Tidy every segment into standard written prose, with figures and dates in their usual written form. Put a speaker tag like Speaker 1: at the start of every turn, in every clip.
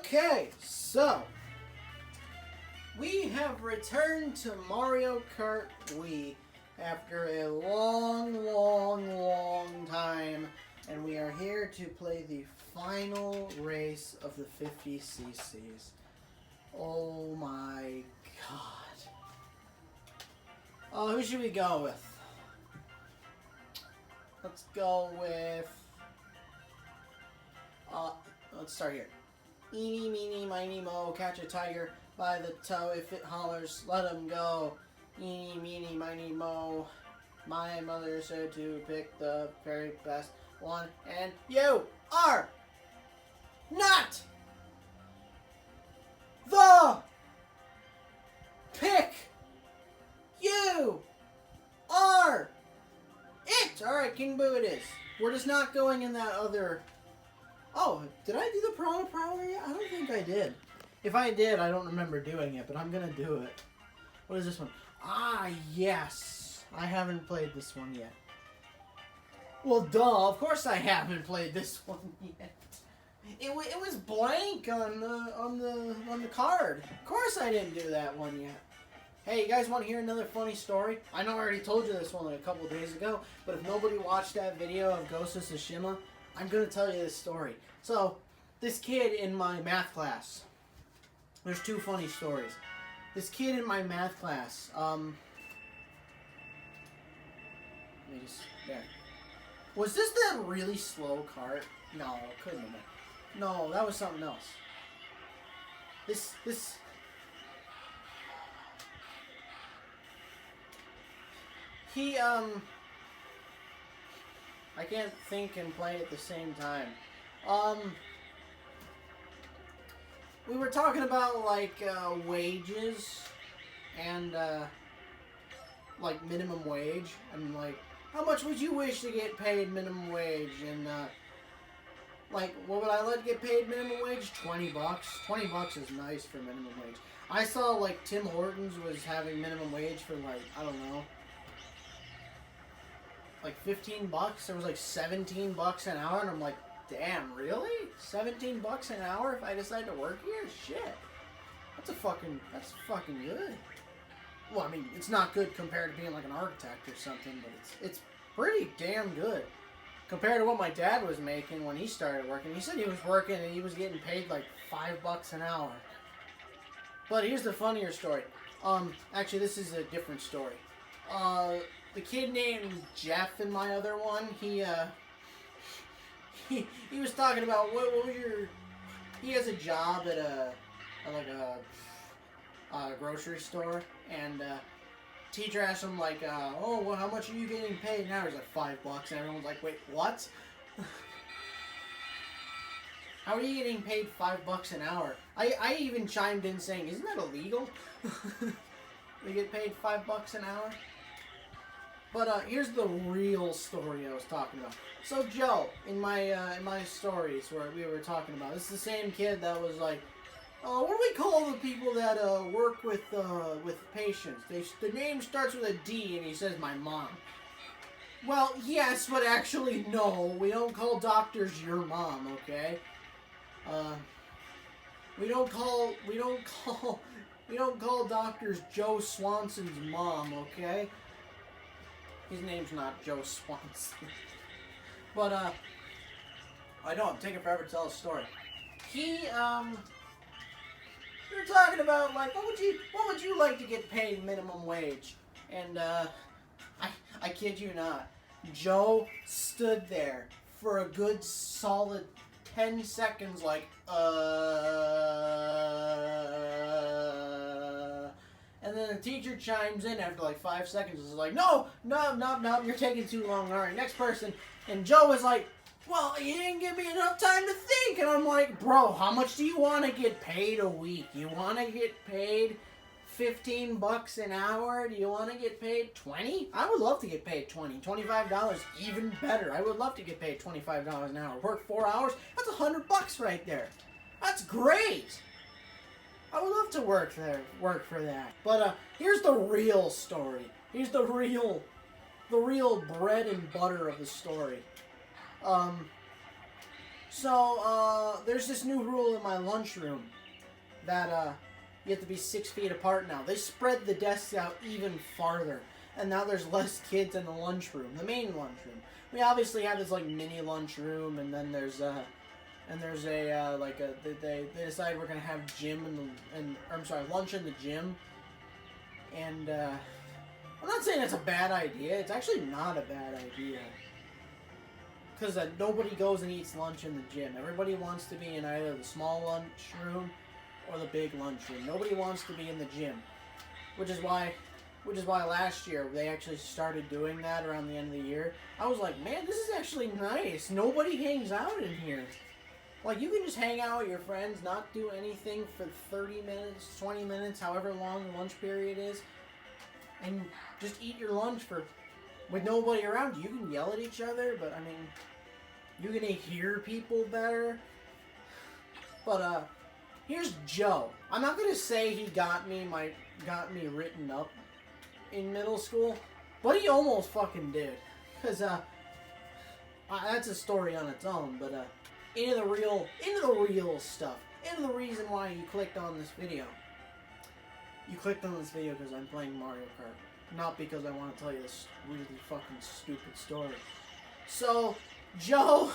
Speaker 1: Okay, so we have returned to Mario Kart Wii after a long time, and we are here to play the final race of the 50 cc's. Oh my god. Who should we go with? Let's go with... let's start here. Eeny, meeny, miny, mo, catch a tiger by the toe. If it hollers, let him go. Eeny, meeny, miny, mo. My mother said to pick the very best one, and you are not the pick. You are it. All right, King Boo it is. We're just not going in that other... Oh, did I do the Piranha Prowler yet? I don't think I did. If I did, I don't remember doing it, but I'm going to do it. What is this one? Ah, yes. I haven't played this one yet. Well, duh. Of course I haven't played this one yet. It was blank on the card. Of course I didn't do that one yet. Hey, you guys want to hear another funny story? I know I already told you this one like a couple of days ago, but if nobody watched that video of Ghost of Tsushima, I'm going to tell you this story. So, this kid in my math class, there's two funny stories. This kid in my math class, let me just, there. Was this that really slow cart? No, it couldn't have been. No, that was something else. He, I can't think and play at the same time. We were talking about, like, wages and, like, minimum wage. And, like, how much would you wish to get paid minimum wage? And, like, what would I like to get paid minimum wage? 20 bucks. 20 bucks is nice for minimum wage. I saw, like, Tim Hortons was having minimum wage for, like, I don't know, like 15 bucks. There was like 17 bucks an hour, and I'm like, damn, really? 17 bucks an hour if I decide to work here? Shit. That's fucking good. Well, I mean, it's not good compared to being like an architect or something, but it's pretty damn good compared to what my dad was making when he started working. He said he was working and he was getting paid like 5 bucks an hour. But here's the funnier story. Actually, this is a different story. The kid named Jeff in my other one, he was talking about what was your... He has a job at a grocery store, and teacher asked him like, oh, well, how much are you getting paid now? He's like, 5 bucks, and everyone's like, wait, what? How are you getting paid 5 bucks an hour? I even chimed in saying, isn't that illegal? They get paid 5 bucks an hour? But here's the real story I was talking about. So Joe, in my stories where we were talking about, this is the same kid that was like, what do we call the people that work with patients? The name starts with a D, and he says my mom. Well, yes, but actually no, we don't call doctors your mom, okay? We don't call doctors Joe Swanson's mom, okay? His name's not Joe Swanson. But, I know, I'm taking forever to tell a story. We were talking about, like, what would you like to get paid minimum wage? And, I kid you not, Joe stood there for a good solid 10 seconds, like, and then the teacher chimes in after like 5 seconds. Is like, no, you're taking too long. All right, next person. And Joe was like, well, you didn't give me enough time to think. And I'm like, bro, how much do you want to get paid a week? You want to get paid 15 bucks an hour? Do you want to get paid 20? I would love to get paid 20. $25, even better. I would love to get paid $25 an hour. Work 4 hours, that's 100 bucks right there. That's great. I would love to work for that. But here's the real story. Here's the real bread and butter of the story. So, there's this new rule in my lunchroom that, you have to be 6 feet apart now. They spread the desks out even farther. And now there's less kids in the lunchroom, the main lunchroom. We obviously have this, like, mini lunchroom, and then there's, they decided we're gonna have lunch in the gym. And, I'm not saying it's a bad idea. It's actually not a bad idea. Because nobody goes and eats lunch in the gym. Everybody wants to be in either the small lunchroom or the big lunchroom. Nobody wants to be in the gym. Which is why last year they actually started doing that around the end of the year. I was like, man, this is actually nice. Nobody hangs out in here. Like, you can just hang out with your friends, not do anything for 30 minutes, 20 minutes, however long the lunch period is, and just eat your lunch with nobody around you. You can yell at each other, but, I mean, you're gonna hear people better. But, here's Joe. I'm not gonna say he got me written up in middle school, but he almost fucking did. Because, that's a story on its own, but, into the real stuff, into the reason why you clicked on this video. You clicked on this video because I'm playing Mario Kart, not because I want to tell you this really fucking stupid story. So, Joe,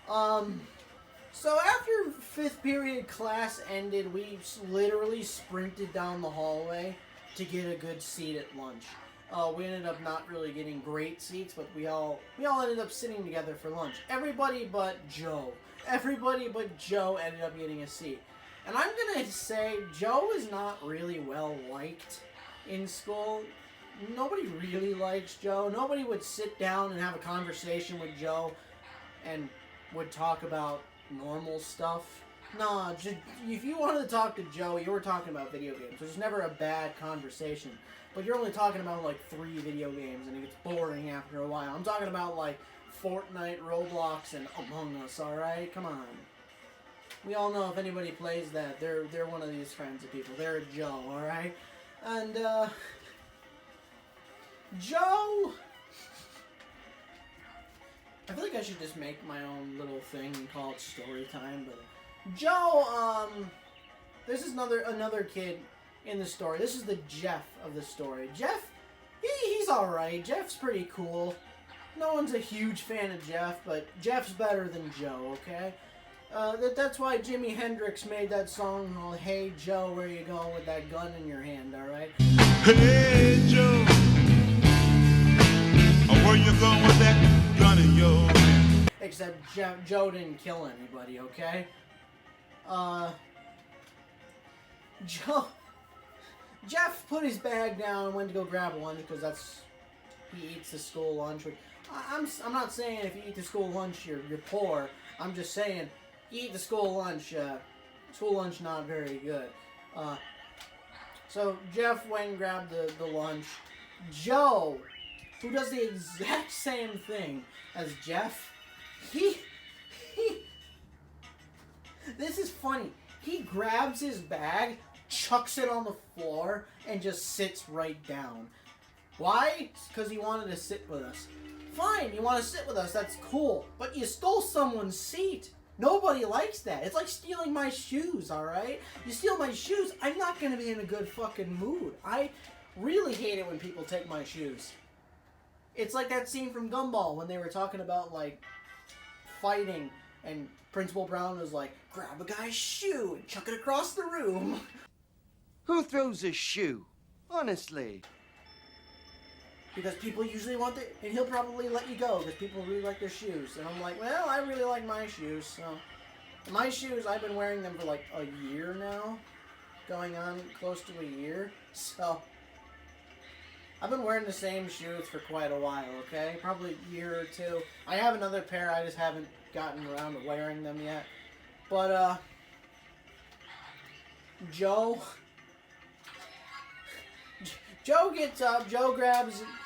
Speaker 1: so after 5th period class ended, we literally sprinted down the hallway to get a good seat at lunch. We ended up not really getting great seats, but we all ended up sitting together for lunch. Everybody but Joe. Everybody but Joe ended up getting a seat. And I'm gonna say Joe is not really well liked in school. Nobody really likes Joe. Nobody would sit down and have a conversation with Joe and would talk about normal stuff. Nah, if you wanted to talk to Joe, you were talking about video games. There's never a bad conversation. But you're only talking about, like, 3 video games, and it gets boring after a while. I'm talking about, like, Fortnite, Roblox, and Among Us, alright? Come on. We all know if anybody plays that, they're one of these kinds of people. They're a Joe, alright? And, Joe... I feel like I should just make my own little thing and call it story time, but... Joe, this is another kid in the story. This is the Jeff of the story. Jeff, he's alright. Jeff's pretty cool. No one's a huge fan of Jeff, but Jeff's better than Joe, okay? That's why Jimi Hendrix made that song called Hey Joe, where you going with that gun in your hand, alright?
Speaker 2: Hey Joe, where you going with that gun in your hand?
Speaker 1: Except Joe didn't kill anybody, okay? Jeff put his bag down and went to go grab lunch because he eats the school lunch. I'm not saying if you eat the school lunch you're poor. I'm just saying you eat the school lunch. School lunch not very good. So Jeff went and grabbed the lunch. Joe, who does the exact same thing as Jeff, this is funny. He grabs his bag, chucks it on the floor, and just sits right down. Why? Because he wanted to sit with us. Fine, you want to sit with us, that's cool. But you stole someone's seat. Nobody likes that. It's like stealing my shoes, alright? You steal my shoes, I'm not going to be in a good fucking mood. I really hate it when people take my shoes. It's like that scene from Gumball when they were talking about, like, fighting, and Principal Brown was like, grab a guy's shoe and chuck it across the room.
Speaker 3: Who throws a shoe? Honestly.
Speaker 1: Because people usually want it, and he'll probably let you go because people really like their shoes. And I'm like, well, I really like my shoes, so. My shoes, I've been wearing them for like a year now. Going on close to a year. So, I've been wearing the same shoes for quite a while, okay? Probably a year or two. I have another pair, I just haven't gotten around to wearing them yet. But, Joe gets up, Joe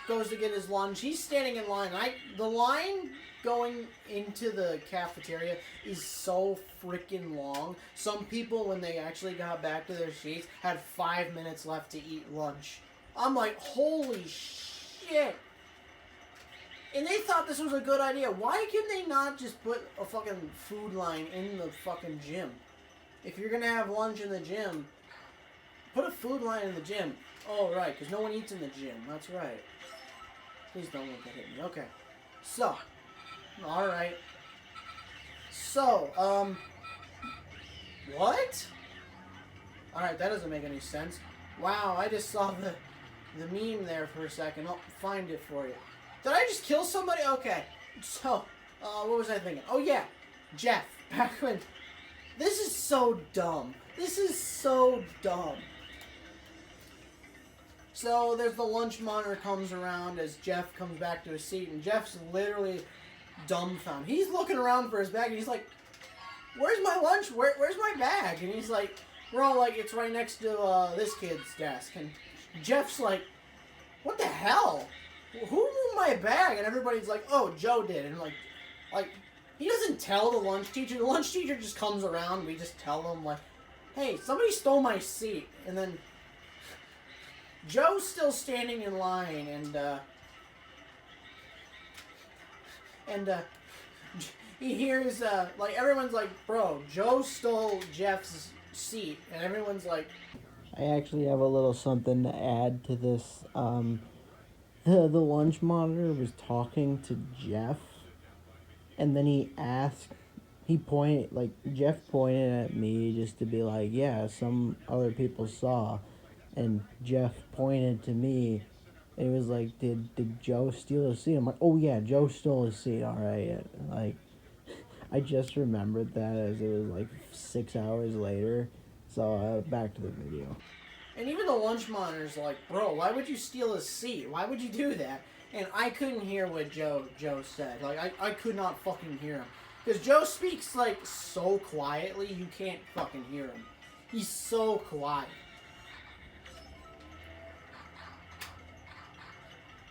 Speaker 1: goes to get his lunch. He's standing in line. The line going into the cafeteria is so freaking long. Some people, when they actually got back to their seats, had 5 minutes left to eat lunch. I'm like, holy shit. And they thought this was a good idea. Why can they not just put a fucking food line in the fucking gym? If you're gonna have lunch in the gym, put a food line in the gym. Oh, right, because no one eats in the gym. That's right. Please don't let that hit me. Okay. So. Alright. So, what? Alright, that doesn't make any sense. Wow, I just saw the meme there for a second. I'll find it for you. Did I just kill somebody? Okay. So, what was I thinking? Oh, yeah. Jeff. Back when... This is so dumb. This is so dumb. So, there's the lunch monitor comes around as Jeff comes back to his seat, and Jeff's literally dumbfounded. He's looking around for his bag, and he's like, where's my lunch? Where's my bag? And he's like, we're all like, it's right next to this kid's desk. And Jeff's like, what the hell? Who moved my bag? And everybody's like, oh, Joe did. And like he doesn't tell the lunch teacher. The lunch teacher just comes around. We just tell him like, hey, somebody stole my seat. And then Joe's still standing in line, and he hears like everyone's like, bro, Joe stole Jeff's seat, and everyone's like, I actually have a little something to add to this. The lunch monitor was talking to Jeff, and then Jeff pointed at me just to be like, yeah, some other people saw, and Jeff pointed to me, and he was like, did Joe steal his seat? I'm like, oh yeah, Joe stole his seat, alright. Like, I just remembered that as it was like 6 hours later, so back to the video. And even the lunch monitor's like, bro, why would you steal his seat? Why would you do that? And I couldn't hear what Joe said. Like, I could not fucking hear him. Because Joe speaks, like, so quietly, you can't fucking hear him. He's so quiet.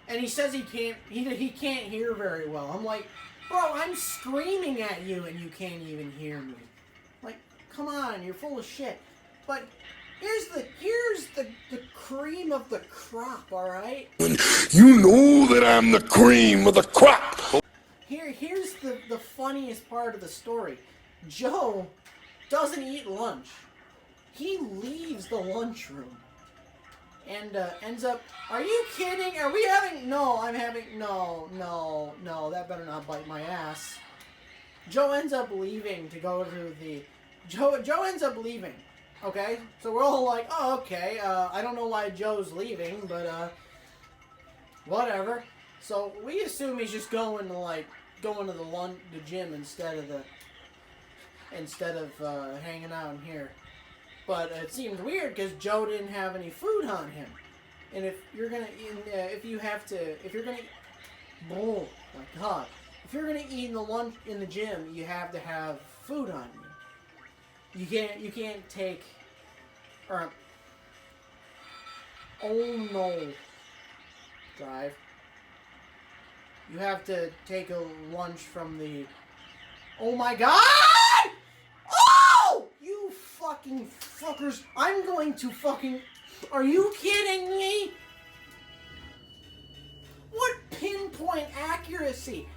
Speaker 1: And he says he can't hear very well. I'm like, bro, I'm screaming at you and you can't even hear me. Like, come on, you're full of shit. But here's the cream of the crop, alright?
Speaker 4: You know that I'm the cream of the crop.
Speaker 1: Here's the funniest part of the story. Joe doesn't eat lunch. He leaves the lunchroom. And ends up, are you kidding? Are we having, no, that better not bite my ass. Joe ends up leaving to go to the, Joe ends up leaving, okay? So we're all like, oh, okay, I don't know why Joe's leaving, but, whatever. So we assume he's just going to the gym instead of hanging out in here. But it seemed weird because Joe didn't have any food on him. And if you're gonna oh my god, if you're gonna eat in the gym, you have to have food on you. You can't take, or, oh no, drive. You have to take a lunch from the, oh my god! Oh! You fucking fuckers. I'm going to fucking, are you kidding me? What pinpoint accuracy?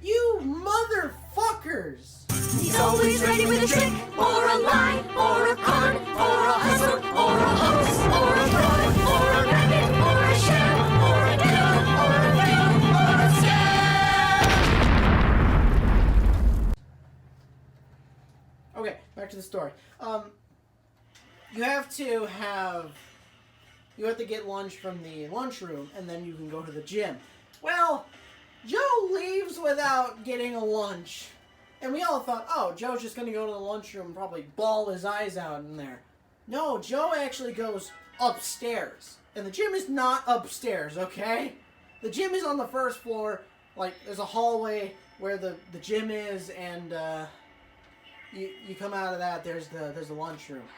Speaker 1: You motherfuckers!
Speaker 5: He's always ready with a trick, or a lie, or a con, or a hustle, or a hoax, or a fraud, or a racket, or a sham, or a down, or a fail, or a scam.
Speaker 1: Okay, back to the story. You have to get lunch from the lunchroom, and then you can go to the gym. Well, Joe leaves without getting a lunch. And we all thought, oh, Joe's just going to go to the lunchroom and probably bawl his eyes out in there. No, Joe actually goes upstairs. And the gym is not upstairs, okay? The gym is on the first floor. Like, there's a hallway where the gym is, and you come out of that, there's the lunchroom.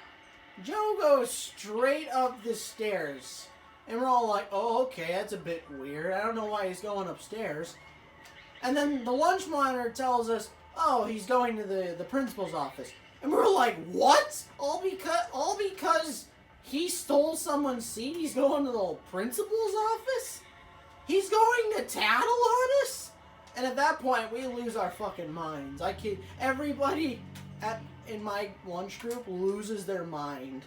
Speaker 1: Joe goes straight up the stairs. And we're all like, oh, okay, that's a bit weird. I don't know why he's going upstairs. And then the lunch monitor tells us, oh, he's going to the principal's office. And we're like, what? All because he stole someone's seat? He's going to the principal's office? He's going to tattle on us? And at that point, we lose our fucking minds. I kid. Everybody in my lunch group loses their mind.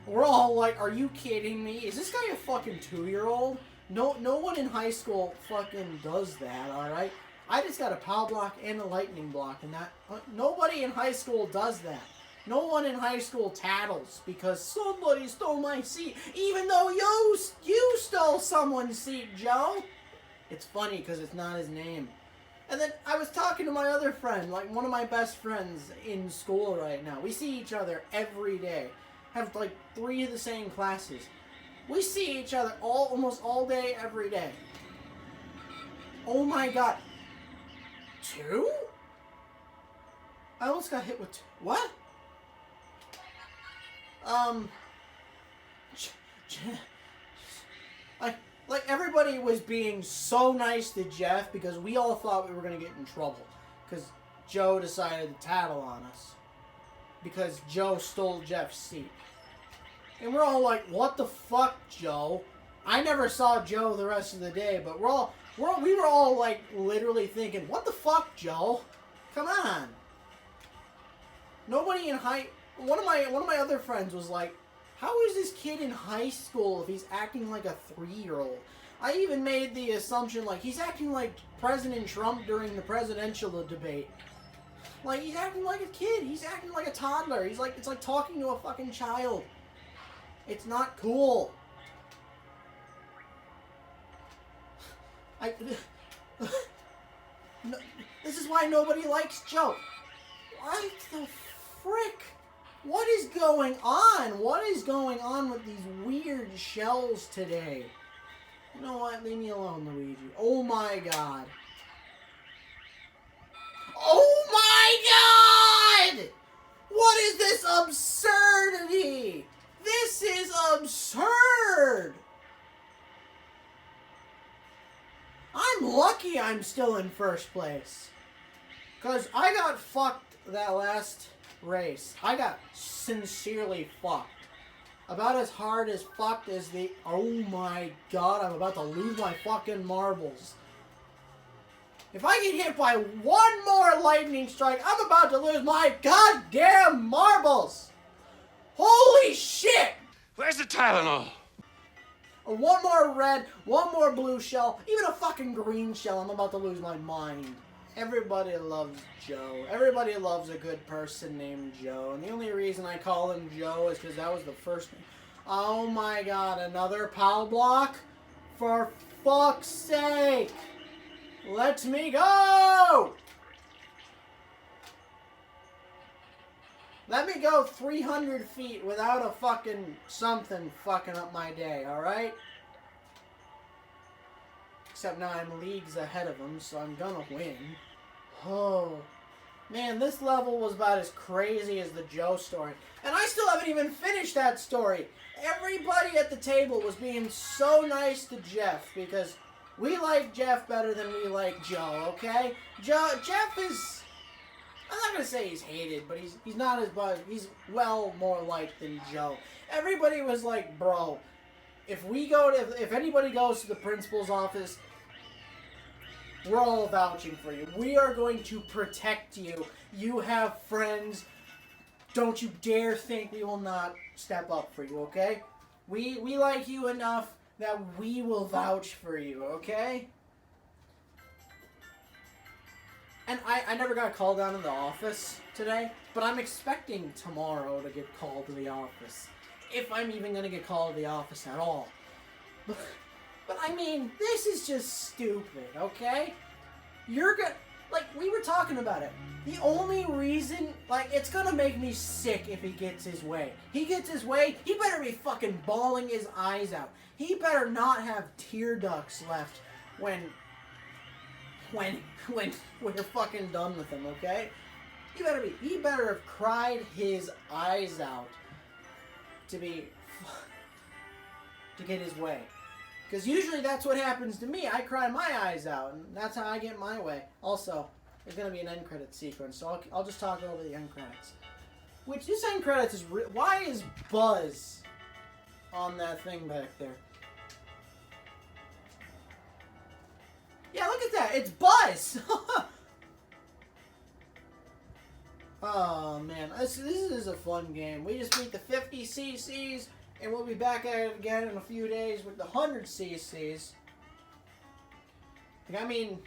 Speaker 1: We're all like, are you kidding me? Is this guy a fucking 2-year-old? No one in high school fucking does that, alright? I just got a power block and a lightning block, and that... nobody in high school does that. No one in high school tattles because somebody stole my seat, even though you stole someone's seat, Joe. It's funny because it's not his name. And then I was talking to my other friend, like one of my best friends in school right now. We see each other every day. Have like 3 of the same classes. We see each other almost all day, every day. Oh my god. 2? I almost got hit with 2. What? Like everybody was being so nice to Jeff because we all thought we were gonna get in trouble because Joe decided to tattle on us because Joe stole Jeff's seat, and we're all like, "What the fuck, Joe?" I never saw Joe the rest of the day, but we were all like literally thinking, "What the fuck, Joe? Come on." Nobody in one of my other friends was like, how is this kid in high school if he's acting like a 3-year-old? I even made the assumption like he's acting like President Trump during the presidential debate. Like he's acting like a kid. He's acting like a toddler. It's like talking to a fucking child. It's not cool. No, this is why nobody likes Joe. What the frick? What is going on? What is going on with these weird shells today? You know what? Leave me alone, Luigi. Oh my god. Oh my god! What is this absurdity? This is absurd! I'm lucky I'm still in first place. Because I got fucked that last race. I got sincerely fucked. About as hard as fucked as the... Oh my god, I'm about to lose my fucking marbles. If I get hit by one more lightning strike, I'm about to lose my goddamn marbles! Holy shit!
Speaker 4: Where's the Tylenol?
Speaker 1: One more red, one more blue shell, even a fucking green shell, I'm about to lose my mind. Everybody loves Joe. Everybody loves a good person named Joe. And the only reason I call him Joe is because that was the first name. Oh my god, another POW block? For fuck's sake! Let me go! Let me go 300 feet without a fucking something fucking up my day, alright? Except now I'm leagues ahead of him, so I'm gonna win. Oh. Man, this level was about as crazy as the Joe story. And I still haven't even finished that story. Everybody at the table was being so nice to Jeff because we like Jeff better than we like Joe, okay? Jeff is... I'm not gonna say he's hated, but he's not as bad. He's well more liked than Joe. Everybody was like, bro, if anybody goes to the principal's office, we're all vouching for you. We are going to protect you. You have friends. Don't you dare think we will not step up for you, okay? We like you enough that we will vouch for you, okay? And I never got called down to the office today, but I'm expecting tomorrow to get called to the office. If I'm even going to get called to the office at all. But I mean, this is just stupid, okay? You're gonna... Like, we were talking about it. The only reason... Like, it's gonna make me sick if he gets his way. He gets his way, he better be fucking bawling his eyes out. He better not have tear ducts left when we're fucking done with him, okay? He better have cried his eyes out to get his way. Because usually that's what happens to me. I cry my eyes out, and that's how I get my way. Also, there's going to be an end credit sequence, so I'll just talk over the end credits. Which, this end credits is... Why is Buzz on that thing back there? at that. It's Buzz. Oh, man. This is a fun game. We just beat the 50 cc's, and we'll be back at it again in a few days with the 100 cc's. Like, I mean...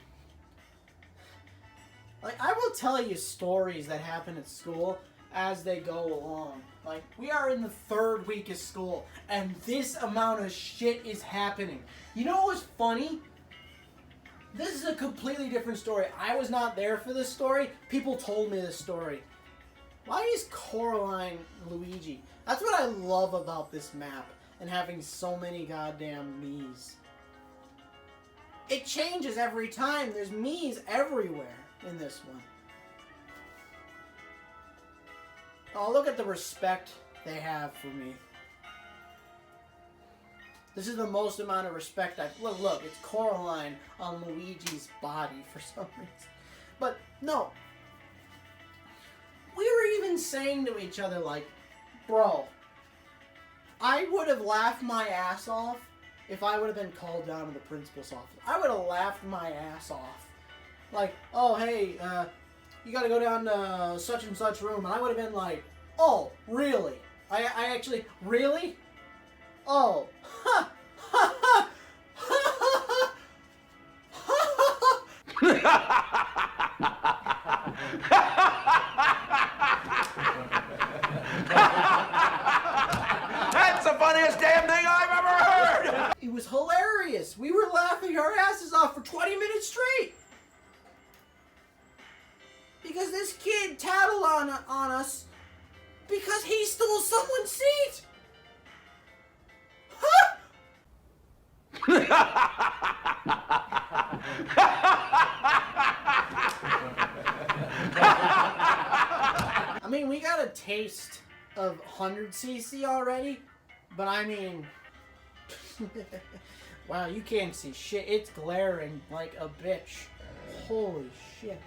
Speaker 1: Like, I will tell you stories that happen at school as they go along. Like, we are in the 3rd week of school, and this amount of shit is happening. You know what was funny? This is a completely different story. I was not there for this story. People told me this story. Why is Coraline Luigi? That's what I love about this map and having so many goddamn Miis. It changes every time. There's Miis everywhere in this one. Oh, look at the respect they have for me. This is the most amount of respect I've... Look, it's Coraline on Luigi's body for some reason. But, no. We were even saying to each other, like, bro, I would have laughed my ass off if I would have been called down to the principal's office. I would have laughed my ass off. Like, oh, hey, you gotta go down to such and such room. And I would have been like, oh, really? I actually, really? Oh, ha, ha, ha, ha, ha, ha.
Speaker 3: That's the funniest damn thing I've ever heard!
Speaker 1: It was hilarious. We were laughing our asses off for 20 minutes straight. Because this kid tattled on us because he stole someone's seat. Huh? I mean, we got a taste of 100 cc already, but I mean, wow, you can't see shit. It's glaring like a bitch. Holy shit.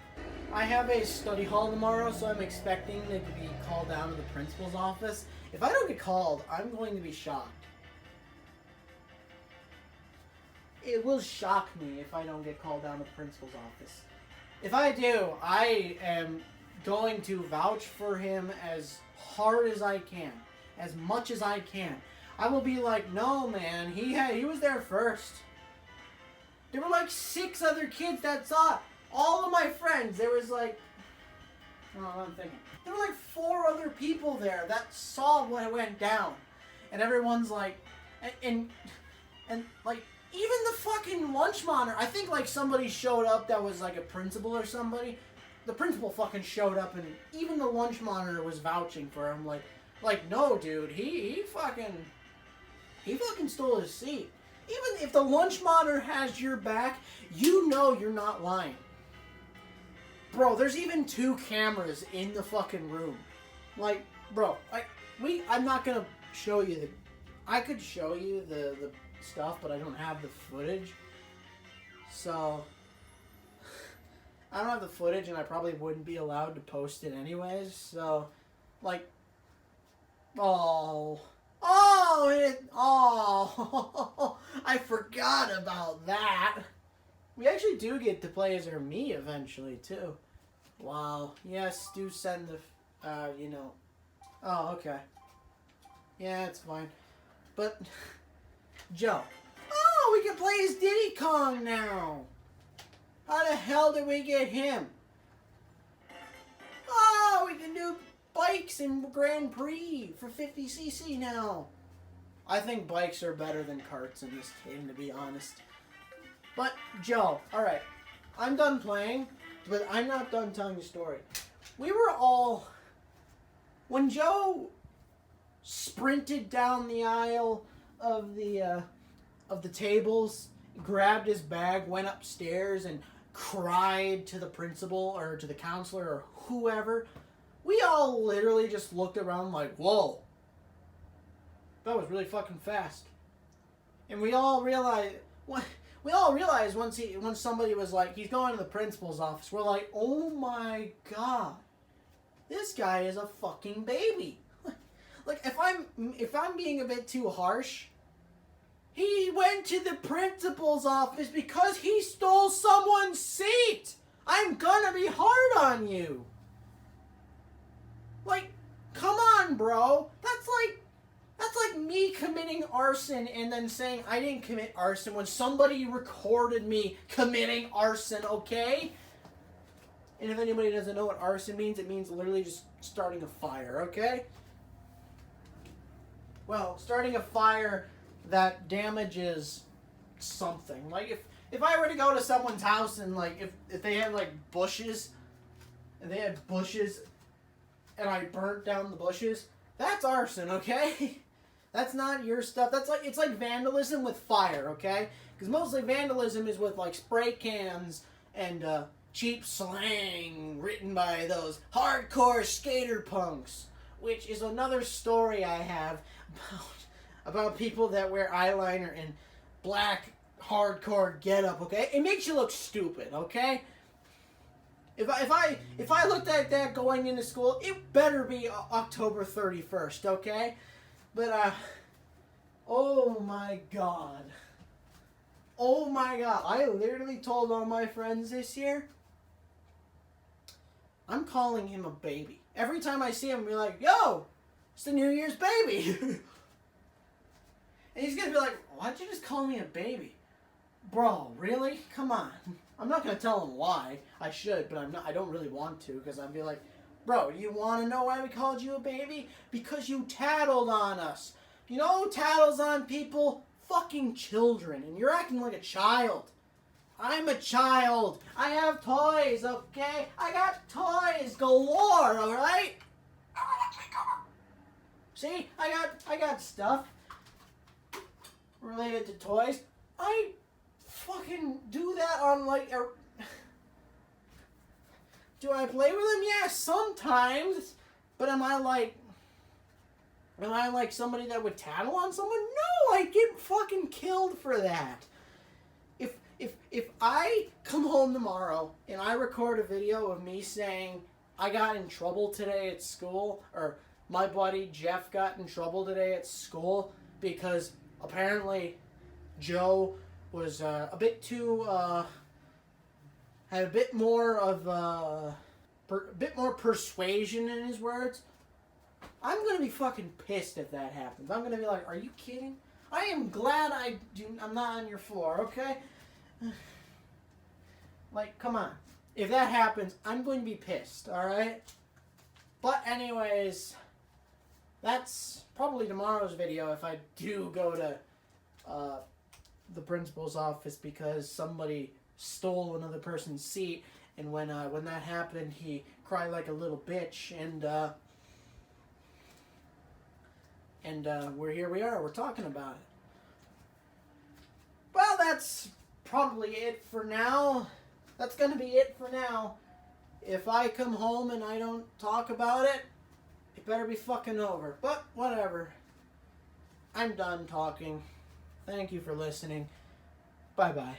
Speaker 1: I have a study hall tomorrow, so I'm expecting to be called down to the principal's office. If I don't get called, I'm going to be shocked. It will shock me if I don't get called down to the principal's office. If I do, I am going to vouch for him as hard as I can, as much as I can. I will be like, no, man, he was there first. There were like 6 other kids that saw it. All of my friends, there was like, oh, I'm thinking. There were like 4 other people there that saw what went down. And everyone's like, and like, even the fucking lunch monitor, I think like somebody showed up that was like a principal or somebody. The principal fucking showed up and even the lunch monitor was vouching for him. Like no, dude, he fucking stole his seat. Even if the lunch monitor has your back, you know you're not lying. Bro, there's even 2 cameras in the fucking room. Like, bro, I'm not gonna show you I could show you the stuff, but I don't have the footage. So, I don't have the footage, and I probably wouldn't be allowed to post it anyways. So, like, I forgot about that. We actually do get to play as me eventually, too. Wow. Yes, do send the, Oh, okay. Yeah, it's fine. But, Joe. Oh, we can play as Diddy Kong now. How the hell did we get him? Oh, we can do bikes in Grand Prix for 50cc now. I think bikes are better than karts in this game, to be honest. But, Joe, alright. I'm done playing, but I'm not done telling the story. We were all... When Joe sprinted down the aisle of the tables, grabbed his bag, went upstairs, and cried to the principal, or to the counselor, or whoever, we all literally just looked around like, whoa. That was really fucking fast. And we all realized... once somebody was like, he's going to the principal's office, we're like, oh my god, this guy is a fucking baby. Like, if I'm being a bit too harsh, He went to the principal's office because he stole someone's seat. I'm gonna be hard on you. Like, come on, bro. That's like me committing arson and then saying I didn't commit arson when somebody recorded me committing arson, okay? And if anybody doesn't know what arson means, it means literally just starting a fire, okay? Well, starting a fire that damages something. Like, if I were to go to someone's house and, like, if they had, like, bushes, and they had bushes, and I burnt down the bushes, that's arson, okay? That's not your stuff. It's like vandalism with fire, okay? Because mostly vandalism is with, like, spray cans and, cheap slang written by those hardcore skater punks, which is another story I have about people that wear eyeliner and black hardcore getup, okay? It makes you look stupid, okay? If I looked like that going into school, it better be October 31st, okay? But oh my god. Oh my god. I literally told all my friends this year, I'm calling him a baby. Every time I see him, be like, yo, it's the New Year's baby. And he's going to be like, why'd you just call me a baby? Bro, really? Come on. I'm not going to tell him why. I should, but I don't really want to, because I'd be like, bro, you want to know why we called you a baby? Because you tattled on us. You know who tattles on people? Fucking children. And you're acting like a child. I'm a child. I have toys, okay? I got toys galore, alright? See? I got stuff related to toys. I fucking do that on like Do I play with them? Yeah, sometimes. But am I like somebody that would tattle on someone? No, I'd get fucking killed for that. If I come home tomorrow and I record a video of me saying I got in trouble today at school, or my buddy Jeff got in trouble today at school because apparently Joe was a bit too had a bit more of a bit more persuasion in his words, I'm gonna be fucking pissed if that happens. I'm gonna be like, are you kidding? I am glad I'm not on your floor, okay? Like, come on. If that happens, I'm going to be pissed, alright? But anyways, that's probably tomorrow's video if I do go to the principal's office because somebody stole another person's seat, and when that happened, he cried like a little bitch, and we are, we're talking about it. Well, that's probably it for now. That's gonna be it for now. If I come home and I don't talk about it, it better be fucking over. But whatever. I'm done talking. Thank you for listening. Bye-bye.